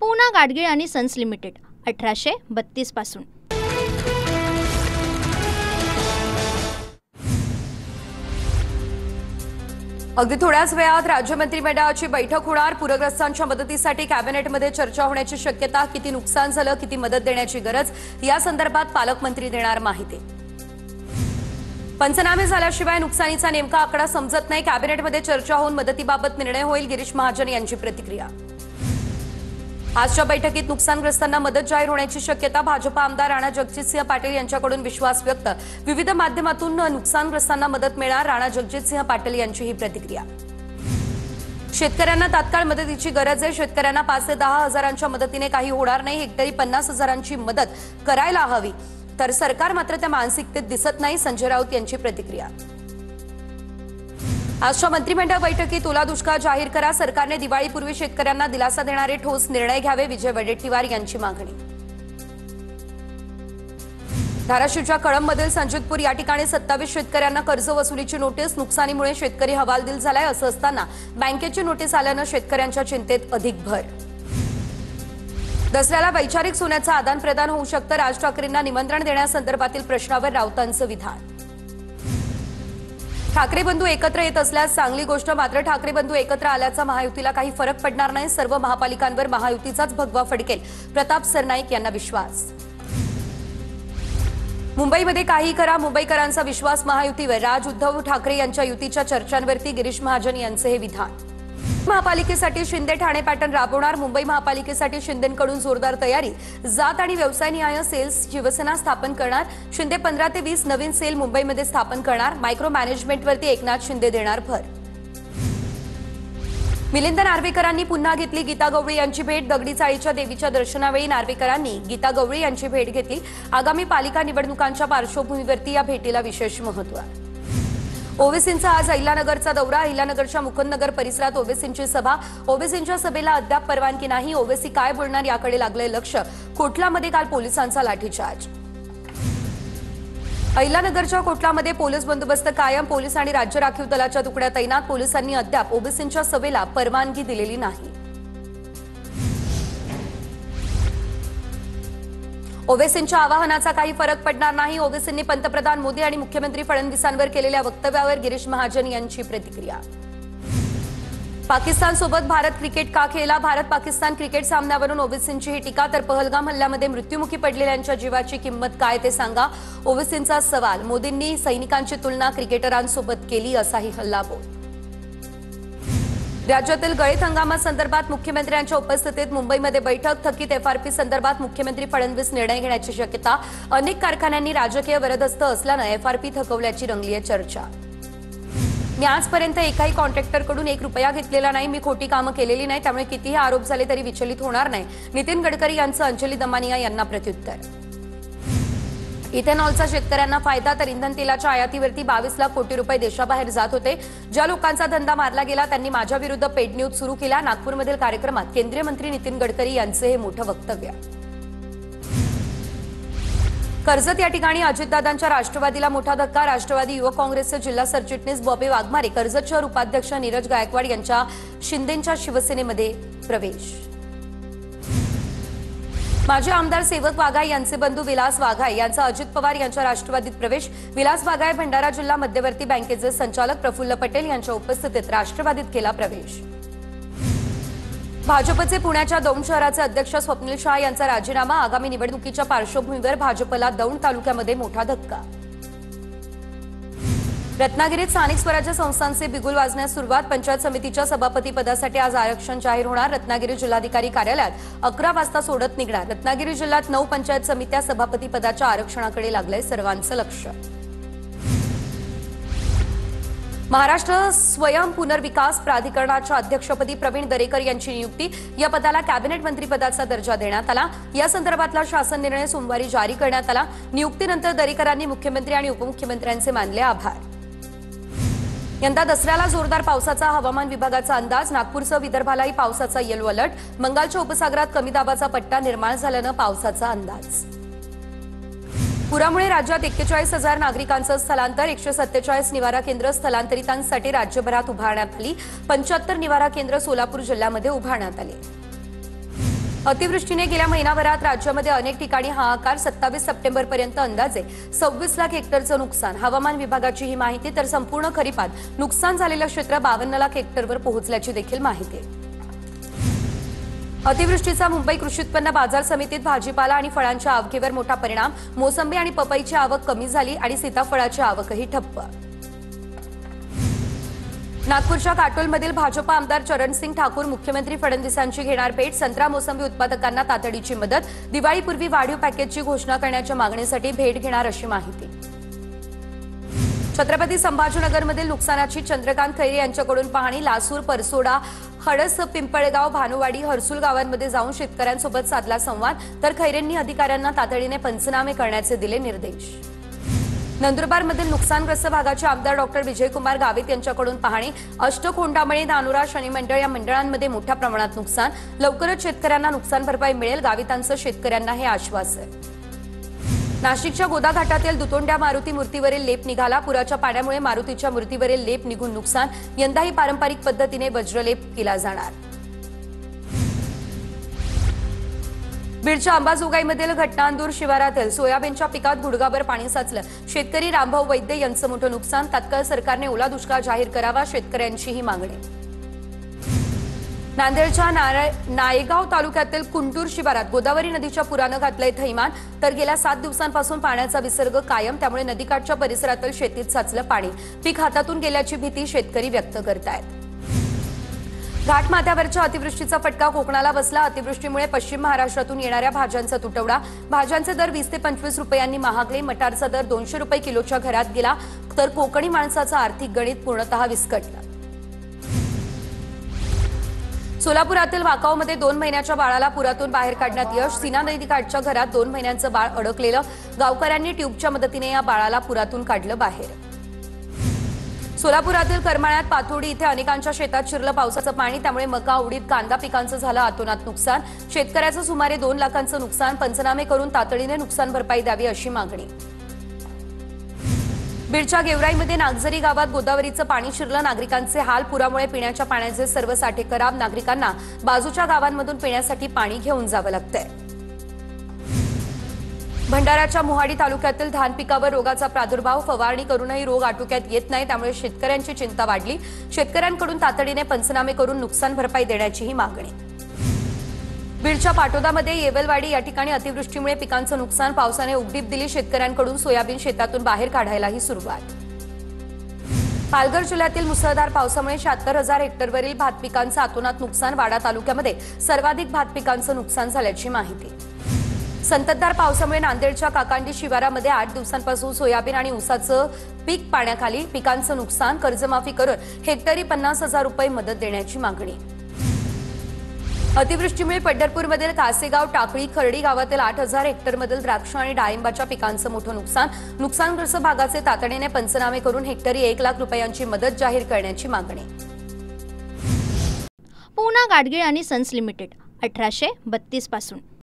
पूना गाडगीळ आणि sons limited 1832 पासून। अगदी थोड्याच वेळात राज्य मंत्रिमंडळाची बैठक होणार। पूरग्रस्तांच्या मदतीसाठी कॅबिनेटमध्ये चर्चा होण्याची शक्यता। किती नुकसान झालं, किती मदत देण्याची गरज या संदर्भात पालकमंत्री देणार माहिती। पंचनामे झाल्याशिवाय नुकसानीचा नेमका आकडा समजत नाही। कॅबिनेटमध्ये चर्चा होऊन मदतीबाबत निर्णय होईल, गिरीश महाजन यांची प्रतिक्रिया। आजच्या बैठकीत नुकसानग्रस्तांना मदत जाहीर होण्याची शक्यता। भाजपा आमदार राणा जगजितसिंह पाटील यांच्याकडून विश्वास व्यक्त। विविध माध्यमातून नुकसानग्रस्तांना मदत मिळणार, राणा जगजितसिंह पाटील यांची ही प्रतिक्रिया। शेतकऱ्यांना तात्काळ मदतीची गरज आहे। शेतकऱ्यांना 5 ते 10 हजारांच्या मदतीने काही होणार नाही। हेक्टरी 50 हजारांची मदत करायला हवी, तर सरकार मात्र त्या मानसिकतेत दिसत नाही, संजय राऊत यांची प्रतिक्रिया। आजच्या मंत्रिमंडळ बैठकीत ओला दुष्काळ जाहीर करा। सरकारने दिवाळीपूर्वी शेतकऱ्यांना दिलासा देणारे ठोस निर्णय घ्यावे, विजय वडेट्टीवार यांची मागणी। धाराशिवच्या कळंबमधील संजितपूर या ठिकाणी 27 शेतकऱ्यांना कर्ज वसुलीची नोटीस। नुकसानीमुळे शेतकरी हवालदिल झालाय। असं असताना बँकेची नोटीस आल्यानं शेतकऱ्यांच्या चिंतेत अधिक भर। दसऱ्याला वैचारिक सोन्याचं आदान प्रदान होऊ शकतं। राज ठाकरेंना निमंत्रण देण्यासंदर्भातील प्रश्नावर राऊतांचं विधान। ठाकरे बंधू एकत्र येत असल्यास चांगली गोष्ट, मात्र ठाकरे बंधू एकत्र आल्याचा महायुतीला काही फरक पडणार नाही। सर्व महापालिकांवर महायुतीचाच भगवा फडकेल, प्रताप सरनाईक यांना विश्वास। मुंबईमध्ये काही करा, मुंबईकरांचा विश्वास महायुतीवर। राज उद्धव ठाकरे यांच्या युतीच्या चर्चांवरती गिरीश महाजन यांचे हे विधान। महापालिकेसाठी शिंदे ठाणे पॅटर्न राबवणार। मुंबई महापालिकेसाठी शिंदेंकडून जोरदार तयारी। जात आणि व्यवसायनिहाय सेल्स शिवसेना स्थापन करणार। शिंदे 15 ते 20 नवीन सेल मुंबईमध्ये स्थापन करणार। मायक्रो मॅनेजमेंटवरती एकनाथ शिंदे देणार भर। मिलिंद नार्वेकरांनी पुन्हा घेतली गीता गवळी यांची भेट। दगडी चाळीच्या देवीच्या दर्शनावेळी नार्वेकरांनी गीता गवळी यांची भेट घेतली। आगामी पालिका निवडणुकांच्या पार्श्वभूमीवरती या भेटीला विशेष महत्त्व आहे। ओवेसींचा आज अहिल्यानगरचा दौरा। अहिल्यानगरच्या मुकुंदनगर परिसरात ओवेसींची सभा। ओवेसींच्या सभेला अद्याप परवानगी नाही। ओवेसी काय बोलणार याकडे लागले लक्ष। कोटलामध्ये काल पोलिसांचा लाठीचार्ज। अहिल्यानगरच्या कोटलामध्ये पोलीस बंदोबस्त कायम। पोलीस आणि राज्य राखीव दलाच्या तुकड्या तैनात। पोलिसांनी अद्याप ओवेसींच्या सभेला परवानगी दिलेली नाही। ओवेसींच्या आवाहनाचा काही फरक पडणार नाही। ओवेसींनी पंतप्रधान मोदी आणि मुख्यमंत्री फडणवीसांवर केलेल्या वक्तव्यावर गिरीश महाजन यांची प्रतिक्रिया। पाकिस्तानसोबत भारत क्रिकेट का खेळला? भारत पाकिस्तान क्रिकेट सामन्यावरून ओवेसींची ही टीका। तर पहलगाम हल्ल्यामध्ये मृत्युमुखी पडलेल्यांच्या जीवाची किंमत काय ते सांगा, ओवेसींचा सवाल। मोदींनी सैनिकांची तुलना क्रिकेटरांसोबत केली, असाही हल्लाबोल। राज्यातील गळीत हंगामासंदर्भात मुख्यमंत्र्यांच्या उपस्थितीत मुंबईमध्ये बैठक। थकीत एफआरपी संदर्भात मुख्यमंत्री फडणवीस निर्णय घेण्याची शक्यता। अनेक कारखान्यांनी राजकीय वरदहस्त असल्यानं एफआरपी थकवल्याची रंगली आहे चर्चा। मी आजपर्यंत एकाही कॉन्ट्रॅक्टरकडून 1 रुपया घेतलेला नाही। मी खोटी कामं केलेली नाही, त्यामुळे कितीही आरोप झाले तरी विचलित होणार नाही, नितीन गडकरी यांचं अंजली दमानिया यांना प्रत्युत्तर। इथेनॉलचा शेतकऱ्यांना फायदा, तर इंधन तेलाच्या आयातीवरती 22 लाख कोटी रुपये देशाबाहेर जात होते। ज्या लोकांचा धंदा मारला गेला त्यांनी माझ्या विरुद्ध पेड न्यूज सुरू केला। नागपूरमधील कार्यक्रमात केंद्रीय मंत्री नितीन गडकरी यांचे हे मोठं वक्तव्य। कर्जत या ठिकाणी अजितदादांच्या राष्ट्रवादीला मोठा धक्का। राष्ट्रवादी युवक काँग्रेसचे जिल्हा सरचिटणीस बॉबी वाघमारे, कर्जत शहर उपाध्यक्ष नीरज गायकवाड यांच्या शिंदेंच्या शिवसेनेमध्ये प्रवेश। माजी आमदार सेवक वाघाई यांचे बंधू विलास वाघाई यांचा अजित पवार यांच्या राष्ट्रवादीत प्रवेश। विलास वाघाई भंडारा जिल्हा मध्यवर्ती बँकेचे संचालक प्रफुल्ल पटेल यांच्या उपस्थितीत राष्ट्रवादीत केला प्रवेश। भाजपचे पुण्याच्या दौंड शहराचे अध्यक्ष स्वप्नील शाह यांचा राजीनामा। आगामी निवडणुकीच्या पार्श्वभूमीवर भाजपला दौंड तालुक्यामध्ये मोठा धक्का। रत्नागिरीत स्थानिक स्वराज्य संस्थांचे बिगुल वाजण्यास सुरुवात। पंचायत समितीच्या सभापती पदासाठी आज आरक्षण जाहीर होणार। रत्नागिरी जिल्हाधिकारी कार्यालयात 11 वाजता सोडत निघणार। रत्नागिरी जिल्ह्यात 9 पंचायत समित्या सभापती पदाच्या आरक्षणाकडे लागलंय सर्वांचं लक्ष। महाराष्ट्र स्वयं पुनर्विकास प्राधिकरणाच्या अध्यक्षपदी प्रवीण दरेकर यांची नियुक्ती। या पदाला कॅबिनेट मंत्रिपदाचा दर्जा देण्यात आला। या संदर्भातला शासन निर्णय सोमवारी जारी करण्यात आला। नियुक्तीनंतर दरेकरांनी मुख्यमंत्री आणि उपमुख्यमंत्र्यांचे मानले आभार। यंदा दसऱ्याला जोरदार पावसाचा हवामान विभागाचा अंदाज। नागपूरसह विदर्भालाही पावसाचा येलो अलर्ट। बंगालच्या उपसागरात कमी दाबाचा पट्टा निर्माण झाल्यानं पावसाचा अंदाज। पुरामुळे राज्यात 41,000 नागरिकांचं स्थलांतर। 147 निवारा केंद्र स्थलांतरितांसाठी राज्यभरात उभारण्यात आली। 75 निवारा केंद्र सोलापूर जिल्ह्यामध्ये उभारण्यात आली। अतिवृष्टीने गेल्या महिनाभरात राज्यामध्ये अनेक ठिकाणी हाहाकार. 27 सप्टेंबरपर्यंत अंदाजे 26 लाख हेक्टरचं नुकसान. हवामान विभागाची ही माहिती. तर संपूर्ण खरीपात नुकसान झालेलं क्षेत्र 52 लाख हेक्टरवर पोहोचल्याची देखील माहिती. अतिवृष्टीचा मुंबई कृषी उत्पन्न बाजार समितीत भाजीपाला आणि फळांच्या आवकेवर मोठा परिणाम. मोसंबी आणि पपईची आवक कमी झाली आणि सीताफळाची आवकही ठप्प. नागपूरच्या काटोलमधील भाजपा आमदार चरणसिंग ठाकूर मुख्यमंत्री फडणवीसांची घेणार भेट. संत्रा मोसंबी उत्पादकांना तातडीची मदत. दिवाळीपूर्वी वाढीव पॅकेजची घोषणा करण्याच्या मागणीसाठी भेट घेणार अशी माहिती. छत्रपती संभाजीनगरमधील नुकसानाची चंद्रकांत खैरे यांच्याकडून पाहणी. लासूर, परसोडा, हडस, पिंपळगाव, भानुवाडी, हर्सुल गावांमध्ये जाऊन शेतकऱ्यांसोबत साधला संवाद. तर खैरेंनी अधिकाऱ्यांना तातडीने पंचनामे करण्याचे दिले निर्देश. नंदुरबारमधील नुकसानग्रस्त भागाचे आमदार डॉक्टर विजयकुमार गावित यांच्याकडून पाहणी. अष्टकोंडामणी, धानुरा, शनी मंडळ या मंडळांमध्ये मोठ्या प्रमाणात नुकसान. लवकरच शेतकऱ्यांना नुकसान भरपाई मिळेल. गावितांचं शेतकऱ्यांना हे आश्वासन. नाशिकच्या गोदा घाटातील दुतोंड्या मारुती मूर्तीवरील लेप निघाला. पुराच्या पाण्यामुळे मारुतीच्या मूर्तीवरील लेप निघून नुकसान. यंदाही पारंपरिक पद्धतीने वज्रलेप केला जाणार. बीडच्या अंबाजोगाईमधील घटनांदूर शिवारातील सोयाबीनच्या पिकात गुडघाभर पाणी साचलं. शेतकरी रामभाऊ वैद्य यांचं मोठं नुकसान. तात्काळ सरकारने ओला दुष्काळ जाहीर करावा, शेतकऱ्यांची ही मागणी. नांदेडच्या नायगाव तालुक्यातील कुंटूर शिवारात गोदावरी नदीच्या पुरानं घातलंय थैमान. तर गेल्या 7 दिवसांपासून पाण्याचा विसर्ग कायम. त्यामुळे नदीकाठच्या परिसरातील शेतीत साचलं पाणी. पीक हातातून गेल्याची भीती शेतकरी व्यक्त करतायत. घाटमाथ्यावरच्या अतिवृष्टीचा फटका कोकणाला बसला. अतिवृष्टीमुळे पश्चिम महाराष्ट्रातून येणाऱ्या भाज्यांचा तुटवडा. भाज्यांचे दर 20 ते 25 रुपयांनी महागले. मटारचा दर 200 रुपये किलोच्या घरात गेला. तर कोकणी माणसाचं आर्थिक गणित पूर्णतः विस्कटलं. सोलापुरातील वाकावमध्ये 2 महिन्याच्या बाळाला पुरातून बाहेर काढण्यात यश. सीना नदीकाठच्या घरात 2 महिन्यांचं बाळ अडकलेलं. गावकऱ्यांनी ट्यूबच्या मदतीने या बाळाला पुरातून काढलं बाहेर. सोलापुरातील करमाळ्यात पाथोडी इथे अनेकांच्या शेतात शिरलं पावसाचं पाणी. त्यामुळे मका, उडीद, कांदा पिकांचं झालं अतोनात नुकसान. शेतकऱ्याचं सुमारे 2 लाखांचं नुकसान. पंचनामे करून तातडीने नुकसान भरपाई द्यावी अशी मागणी. बीडच्या गेवराईमध्ये नागझरी गावात गोदावरीचं पाणी शिरलं. नागरिकांचे हाल. पुरामुळे पिण्याच्या पाण्याचे सर्व साठे खराब. नागरिकांना बाजूच्या गावांमधून पिण्यासाठी पाणी घेऊन जावं लागतंय. भंडाऱ्याच्या मोहाडी तालुक्यातील धान पिकावर रोगाचा प्रादुर्भाव. फवारणी करूनही रोग आटोक्यात येत नाही. त्यामुळे शेतकऱ्यांची चिंता वाढली. शेतकऱ्यांकडून तातडीने पंचनामे करून नुकसान भरपाई देण्याचीही मागणी. बीडच्या पाटोदामध्ये येवलवाडी या ठिकाणी अतिवृष्टीमुळे पिकांचं नुकसान. पावसाने उघडीप दिली. शेतकऱ्यांकडून सोयाबीन शेतातून बाहेर काढायलाही सुरुवात. पालघर जिल्ह्यातील मुसळधार पावसामुळे 76,000 हेक्टरवरील भात पिकांचं अतोनात नुकसान. वाडा तालुक्यामध्ये सर्वाधिक भात पिकांचं नुकसान झाल्याची माहिती. संततधार पावसामुळे नांदेडच्या काकांडी शिवारामध्ये 8 दिवसांपासून सोयाबीन आणि ऊसाचं पीक पाण्याखाली. पिकांचं नुकसान. कर्जमाफी करून हेक्टरी 50,000 रुपये मदत देण्याची मागणी. अतिवृष्टीमुळे पंढरपूरमधील कासेगाव, टाकळी, खर्डी गावातील 8,000 हेक्टरमधील द्राक्ष आणि डाळिंबाच्या पिकांचं मोठं नुकसान. नुकसानग्रस्त भागाचे तातडीने पंचनामे करून हेक्टरी 1 लाख रुपयांची मदत जाहीर करण्याची मागणी. पूना गाडगीळ आणि सन्स लिमिटेड 1832 पासून